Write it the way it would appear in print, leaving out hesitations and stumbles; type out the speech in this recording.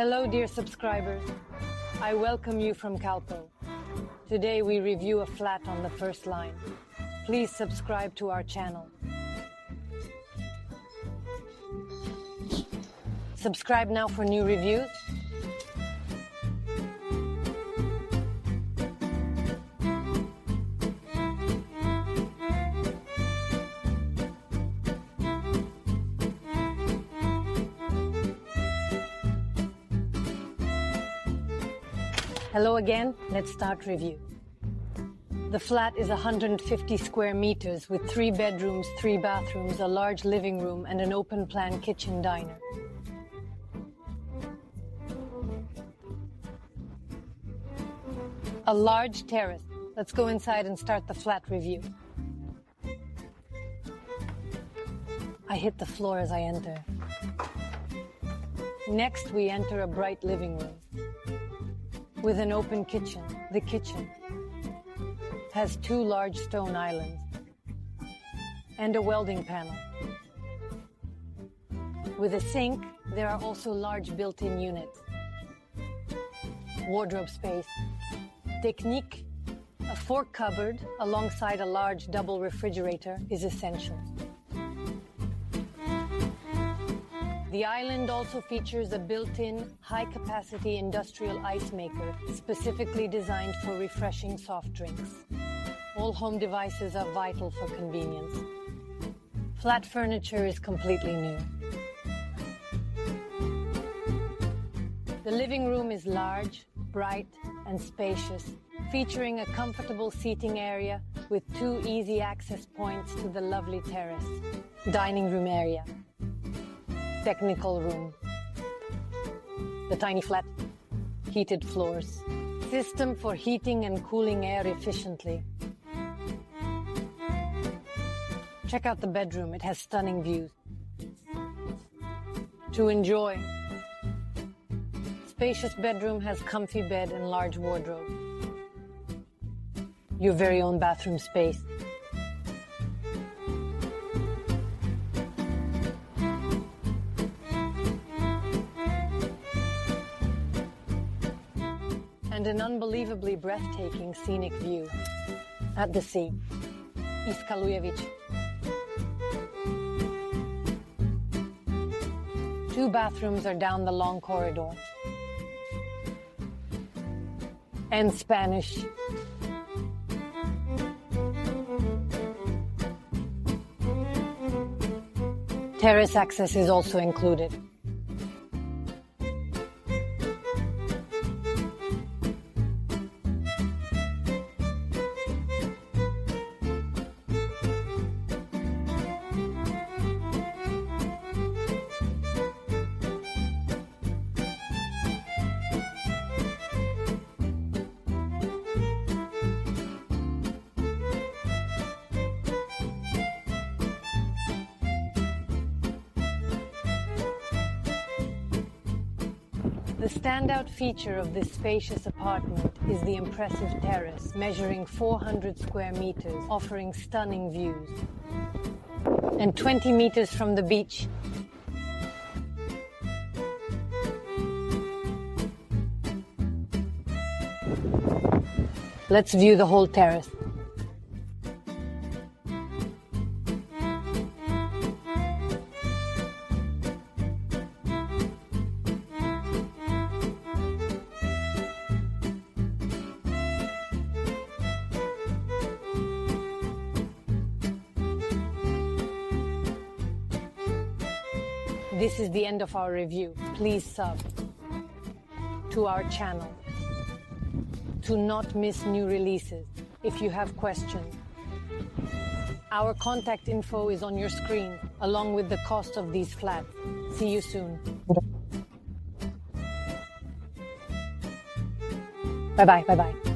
Hello dear subscribers, I welcome you from Calpe. Today we review a flat on the first line. Please subscribe to our channel. Subscribe now for new reviews. Hello again, let's start review. The flat is 150 square meters with 3 bedrooms, 3 bathrooms, a large living room and an open plan kitchen diner. A large terrace. Let's go inside and start the flat review. I hit the floor as I enter. Next we enter a bright living room with an open kitchen. The kitchen has 2 large stone islands and a welding panel. With a sink, there are also large built-in units. Wardrobe space. Technique, a fork cupboard alongside a large double refrigerator is essential. The island also features a built-in, high-capacity industrial ice maker specifically designed for refreshing soft drinks. All home devices are vital for convenience. Flat furniture is completely new. The living room is large, bright, and spacious, featuring a comfortable seating area with 2 easy access points to the lovely terrace. Dining room area. Technical room. The tiny flat. Heated floors. System for heating and cooling air efficiently. Check out the bedroom, it has stunning views. To enjoy. Spacious bedroom has comfy bed and large wardrobe. Your very own bathroom space. And an unbelievably breathtaking scenic view at the sea. Iskalujević. 2 bathrooms are down the long corridor. And Spanish. Terrace access is also included. The standout feature of this spacious apartment is the impressive terrace, measuring 400 square meters, offering stunning views. And 20 meters from the beach, let's view the whole terrace. This is the end of our review. Please sub to our channel to not miss new releases. If you have questions, our contact info is on your screen, along with the cost of these flats. See you soon. Bye-bye, bye-bye.